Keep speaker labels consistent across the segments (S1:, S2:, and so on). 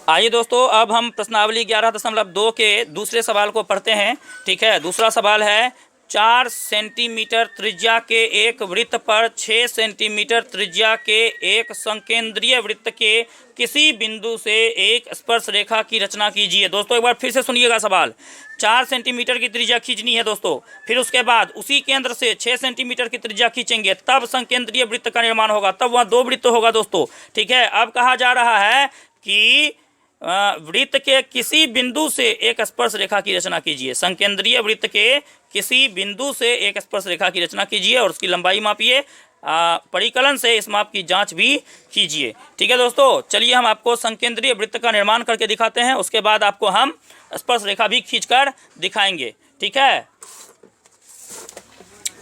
S1: आइए दोस्तों, अब हम प्रश्नावली 11.2 के दूसरे सवाल को पढ़ते हैं। ठीक है, दूसरा सवाल है 4 सेंटीमीटर त्रिज्या के एक वृत्त पर 6 सेंटीमीटर त्रिज्या के एक संकेंद्रीय वृत्त के किसी बिंदु से एक स्पर्श रेखा की रचना कीजिए। दोस्तों एक बार फिर से सुनिएगा सवाल। 4 सेंटीमीटर की त्रिज्या खींचनी है दोस्तों, फिर उसके बाद उसी केंद्र से 6 सेंटीमीटर की त्रिज्या खींचेंगे, तब संकेंद्रीय वृत्त का निर्माण होगा, तब वहाँ 2 वृत्त होगा दोस्तों। ठीक है, अब कहा जा रहा है कि वृत्त के किसी बिंदु से एक स्पर्श रेखा की रचना कीजिए। संकेंद्रीय वृत्त के किसी बिंदु से एक स्पर्श रेखा की रचना कीजिए और उसकी लंबाई मापिए, परिकलन से इस माप की जांच भी कीजिए। ठीक है दोस्तों, चलिए हम आपको संकेंद्रीय वृत्त का निर्माण करके दिखाते हैं, उसके बाद आपको हम स्पर्श रेखा भी खींचकर दिखाएंगे। ठीक है,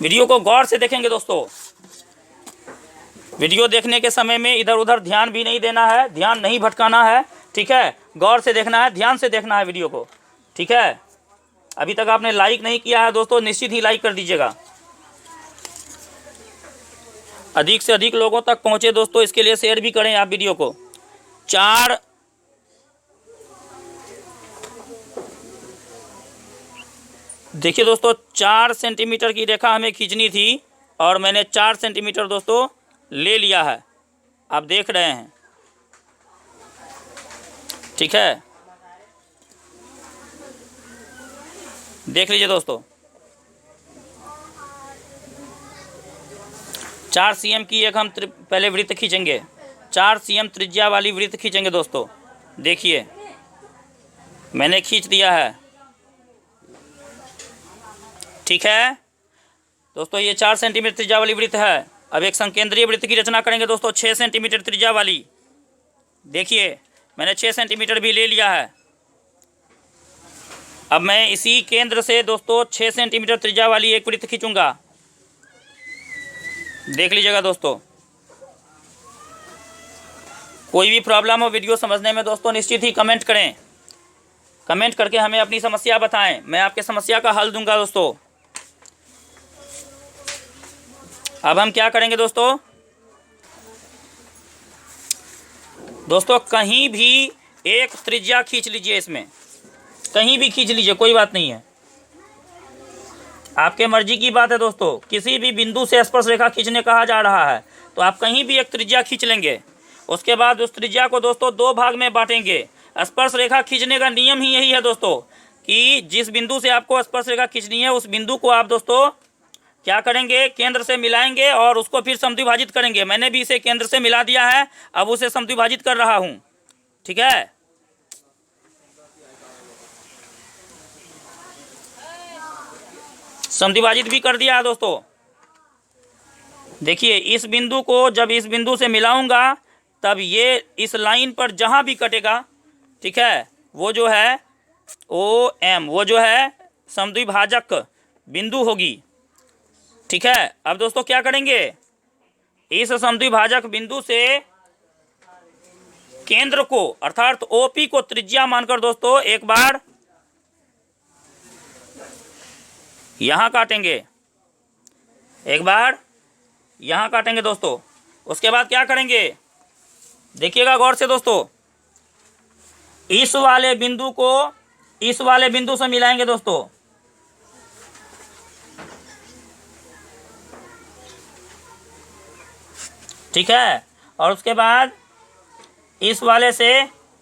S1: वीडियो को गौर से देखेंगे दोस्तों। वीडियो देखने के समय में इधर उधर ध्यान भी नहीं देना है, ध्यान नहीं भटकाना है। ठीक है, गौर से देखना है, ध्यान से देखना है वीडियो को। ठीक है, अभी तक आपने लाइक नहीं किया है दोस्तों, निश्चित ही लाइक कर दीजिएगा। अधिक से अधिक लोगों तक पहुंचे दोस्तों, इसके लिए शेयर भी करें आप वीडियो को। 4 देखिए दोस्तों, 4 सेंटीमीटर की रेखा हमें खींचनी थी और मैंने 4 सेंटीमीटर दोस्तों ले लिया है, आप देख रहे हैं। ठीक है, देख लीजिए दोस्तों। 4 cm की एक हम पहले वृत्त खींचेंगे, 4 cm त्रिज्या वाली वृत्त खींचेंगे दोस्तों। देखिए मैंने खींच दिया है। ठीक है दोस्तों, ये 4 सेंटीमीटर त्रिज्या वाली वृत्त है। अब एक संकेंद्रीय वृत्त की रचना करेंगे दोस्तों, 6 सेंटीमीटर त्रिज्या वाली। देखिए मैंने 6 सेंटीमीटर भी ले लिया है। अब मैं इसी केंद्र से दोस्तों 6 सेंटीमीटर त्रिज्या वाली एक वृत्त खींचूंगा। देख लीजिएगा दोस्तों। कोई भी प्रॉब्लम हो वीडियो समझने में दोस्तों, निश्चित ही कमेंट करें, कमेंट करके हमें अपनी समस्या बताएं, मैं आपके समस्या का हल दूंगा दोस्तों। अब हम क्या करेंगे दोस्तों, कहीं भी एक त्रिज्या खींच लीजिए, इसमें कहीं भी खींच लीजिए, कोई बात नहीं है, आपके मर्जी की बात है दोस्तों। किसी भी बिंदु से स्पर्श रेखा खींचने कहा जा रहा है, तो आप कहीं भी एक त्रिज्या खींच लेंगे। उसके बाद उस त्रिज्या को दोस्तों 2 भाग में बांटेंगे। स्पर्श रेखा खींचने का नियम ही यही है दोस्तों कि जिस बिंदु से आपको स्पर्श रेखा खींचनी है, उस बिंदु को आप दोस्तों क्या करेंगे, केंद्र से मिलाएंगे और उसको फिर समद्विभाजित करेंगे। मैंने भी इसे केंद्र से मिला दिया है, अब उसे समद्विभाजित कर रहा हूं। ठीक है, समद्विभाजित भी कर दिया है दोस्तों। देखिए इस बिंदु को जब इस बिंदु से मिलाऊंगा, तब ये इस लाइन पर जहां भी कटेगा, ठीक है, वो जो है OM, वो जो है समद्विभाजक बिंदु होगी। ठीक है, अब दोस्तों क्या करेंगे, इस समद्विभाजक बिंदु से केंद्र को अर्थात OP को त्रिज्या मानकर दोस्तों एक बार यहां काटेंगे, एक बार यहां काटेंगे दोस्तों। उसके बाद क्या करेंगे, देखिएगा गौर से दोस्तों, इस वाले बिंदु को इस वाले बिंदु से मिलाएंगे दोस्तों। ठीक है, और उसके बाद इस वाले से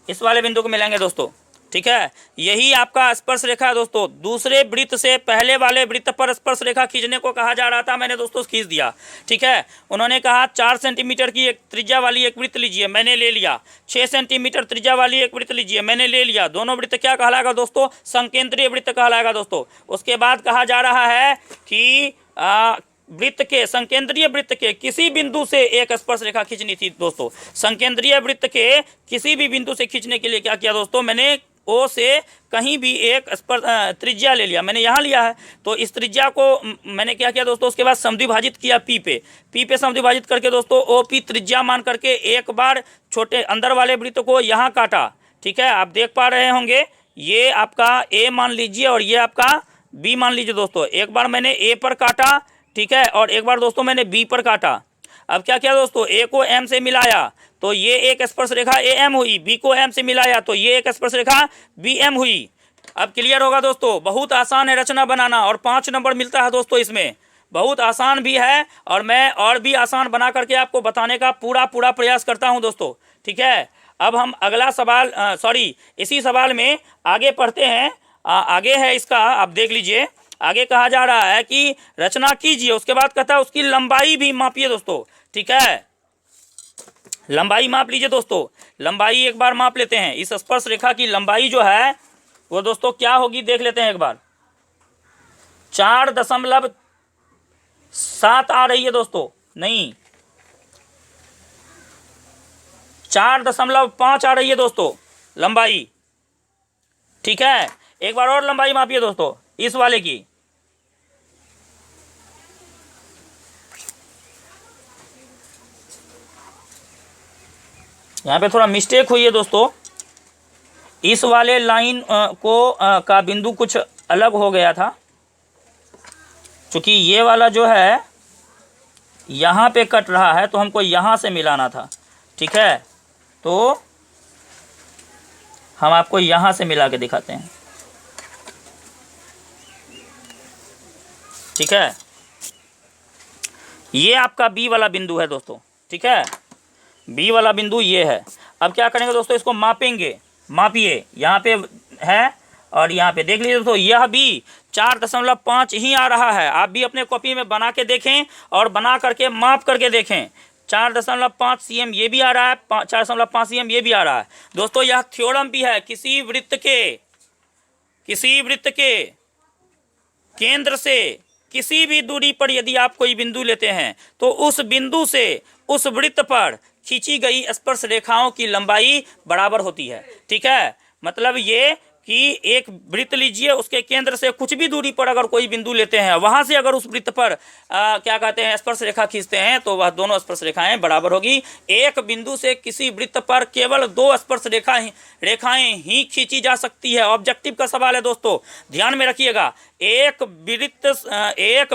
S1: इस वाले बिंदु को मिलाएंगे दोस्तों। ठीक है, यही आपका स्पर्श रेखा है दोस्तों। दूसरे वृत्त से पहले वाले वृत्त पर स्पर्श रेखा खींचने को कहा जा रहा था, मैंने दोस्तों खींच दिया। ठीक है, उन्होंने कहा 4 सेंटीमीटर की एक त्रिज्या वाली एक वृत्त लीजिए, मैंने ले लिया। 6 सेंटीमीटर त्रिज्या वाली एक वृत्त लीजिए, मैंने ले लिया। दोनों वृत्त क्या कहलाएगा दोस्तों, संकेंद्रीय वृत्त कहलाएगा दोस्तों। उसके बाद कहा जा रहा है कि वृत्त के संकेंद्रीय वृत्त के किसी बिंदु से एक स्पर्श रेखा खींचनी थी दोस्तों। संकेंद्रीय वृत्त के किसी भी बिंदु से खींचने के लिए क्या किया दोस्तों, मैंने O से कहीं भी एक त्रिज्या ले लिया, मैंने यहाँ लिया है। तो इस त्रिज्या को मैंने क्या किया दोस्तों, उसके बाद समद्विभाजित किया P पे समद्विभाजित करके दोस्तों OP त्रिज्या मान करके एक बार छोटे अंदर वाले वृत्त को यहाँ काटा। ठीक है, आप देख पा रहे होंगे, ये आपका A मान लीजिए और ये आपका B मान लीजिए दोस्तों। एक बार मैंने A पर काटा, ठीक है, और एक बार दोस्तों मैंने B पर काटा। अब क्या किया दोस्तों, A को M से मिलाया, तो ये एक स्पर्श रेखा ए एम हुई, बी को एम से मिलाया तो ये एक स्पर्श रेखा बी एम हुई। अब क्लियर होगा दोस्तों, बहुत आसान है रचना बनाना और 5 नंबर मिलता है दोस्तों इसमें, बहुत आसान भी है और मैं और भी आसान बना करके आपको बताने का पूरा प्रयास करता हूं दोस्तों, ठीक है। अब हम अगला सवाल इसी सवाल में आगे पढ़ते हैं। आगे है इसका, आप देख लीजिए, आगे कहा जा रहा है कि रचना कीजिए, उसके बाद कहता है उसकी लंबाई भी मापिए दोस्तों, ठीक है। लंबाई माप लीजिए दोस्तों, लंबाई एक बार माप लेते हैं। इस स्पर्श रेखा की लंबाई जो है वो दोस्तों क्या होगी देख लेते हैं एक बार। 4.7 आ रही है दोस्तों, नहीं 4.5 आ रही है दोस्तों लंबाई, ठीक है। एक बार और लंबाई मापिए दोस्तों इस वाले की, यहाँ पे थोड़ा मिस्टेक हुई है दोस्तों, इस वाले लाइन का बिंदु कुछ अलग हो गया था, क्योंकि ये वाला जो है यहाँ पे कट रहा है तो हमको यहाँ से मिलाना था, ठीक है। तो हम आपको यहाँ से मिला के दिखाते हैं, ठीक है। ये आपका बी वाला बिंदु है दोस्तों, ठीक है, बी वाला बिंदु ये है। अब क्या करेंगे दोस्तों, इसको मापेंगे, मापिए, यहाँ पे है और यहाँ पे देख लीजिए दोस्तों, यह भी 4.5 ही आ रहा है। आप भी अपने कॉपी में बना के देखें और बना करके माप करके देखें। 4.5 cm ये भी आ रहा है, 4.5 cm ये भी आ रहा है दोस्तों। यह थ्योरम भी है, किसी वृत्त के केंद्र से किसी भी दूरी पर यदि आप कोई बिंदु लेते हैं तो उस बिंदु से उस वृत्त पर खींची गई स्पर्श रेखाओं की लंबाई बराबर होती है, ठीक है। मतलब ये कि एक वृत्त लीजिए, उसके केंद्र से कुछ भी दूरी पर अगर कोई बिंदु लेते हैं, वहां से अगर उस वृत्त पर क्या कहते हैं स्पर्श रेखा खींचते हैं तो वह दोनों स्पर्श रेखाएं बराबर होगी। एक बिंदु से किसी वृत्त पर केवल 2 स्पर्श रेखाएं ही खींची जा सकती है। ऑब्जेक्टिव का सवाल है दोस्तों, ध्यान में रखिएगा। एक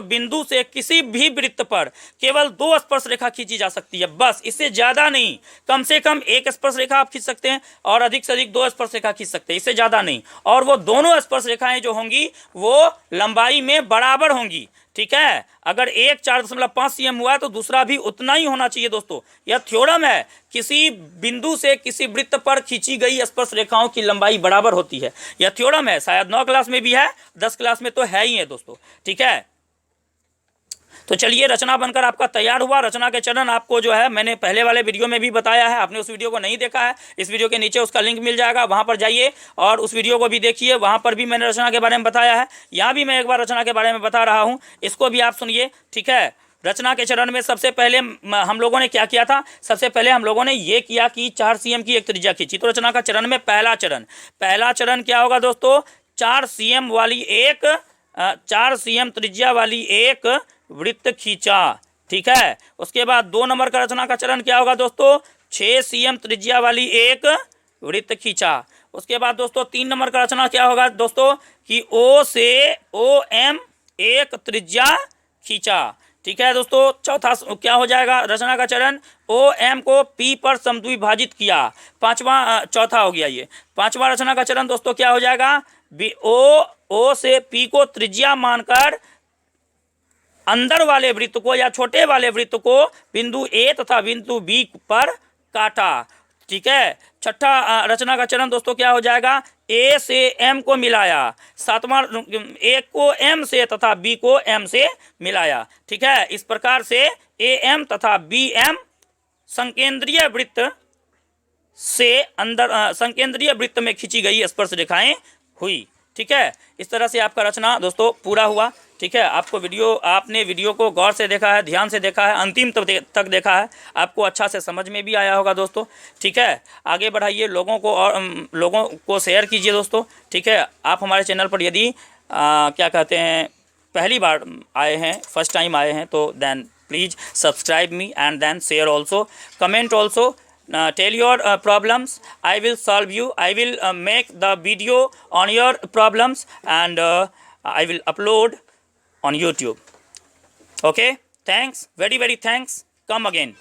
S1: बिंदु से किसी भी वृत्त पर केवल 2 स्पर्श रेखा खींची जा सकती है, बस, इससे ज्यादा नहीं। कम से कम 1 स्पर्श रेखा आप खींच सकते हैं और अधिक से अधिक 2 स्पर्श रेखा खींच सकते हैं, इससे ज्यादा नहीं। और वो दोनों स्पर्श रेखाएं जो होंगी वो लंबाई में बराबर होंगी, ठीक है। अगर एक 4.5 cm हुआ तो दूसरा भी उतना ही होना चाहिए दोस्तों। यह थ्योरम है, किसी बिंदु से किसी वृत्त पर खींची गई स्पर्श रेखाओं की लंबाई बराबर होती है। यह थ्योरम है, शायद 9 क्लास में भी है, 10 क्लास में तो है ही है दोस्तों, ठीक है। तो चलिए, रचना बनकर आपका तैयार हुआ। रचना के चरण आपको जो है मैंने पहले वाले वीडियो में भी बताया है, आपने उस वीडियो को नहीं देखा है, इस वीडियो के नीचे उसका लिंक मिल जाएगा, वहां पर जाइए और उस वीडियो को भी देखिए, वहां पर भी मैंने रचना के बारे में बताया है। यहाँ भी मैं एक बार रचना के बारे में बता रहा हूँ, इसको भी आप सुनिए, ठीक है। रचना के चरण में सबसे पहले हम लोगों ने क्या किया था, सबसे पहले हम लोगों ने ये किया कि 4 cm की एक त्रिज्या खींची। तो रचना का चरण में पहला चरण क्या होगा दोस्तों, 4 cm त्रिज्या वाली एक वृत्त खींचा, ठीक है। उसके बाद 2 नंबर का रचना का चरण क्या होगा दोस्तों, 6 cm त्रिज्या वाली एक वृत्त खींचा। उसके बाद दोस्तों 3 नंबर का रचना क्या होगा दोस्तों कि O से OM एक त्रिज्या खींचा, ठीक है दोस्तों। चौथा क्या हो जाएगा रचना का चरण, OM को P पर समद्विभाजित किया। चौथा हो गया ये। 5वां रचना का चरण दोस्तों क्या हो जाएगा, O से P को त्रिज्या मानकर अंदर वाले वृत्त को या छोटे वाले वृत्त को बिंदु A तथा बिंदु B पर काटा, ठीक है। छठा रचना का चरण दोस्तों क्या हो जाएगा, A से M को मिलाया। 7वां A को M से तथा B को M से मिलाया, ठीक है। इस प्रकार से AM तथा BM संकेंद्रीय वृत्त से अंदर संकेंद्रीय वृत्त में खींची गई स्पर्श रेखाएं हुई, ठीक है। इस तरह से आपका रचना दोस्तों पूरा हुआ, ठीक है। आपने वीडियो को गौर से देखा है, ध्यान से देखा है, अंतिम तक देखा है, आपको अच्छा से समझ में भी आया होगा दोस्तों, ठीक है। आगे बढ़ाइए, लोगों को शेयर कीजिए दोस्तों, ठीक है। आप हमारे चैनल पर यदि क्या कहते हैं पहली बार आए हैं, फर्स्ट टाइम आए हैं, तो then please subscribe me and then share also, comment also, tell your problems. I will solve you. I will make the video on your problems and I will upload on YouTube. Okay, thanks, very thanks. Come again.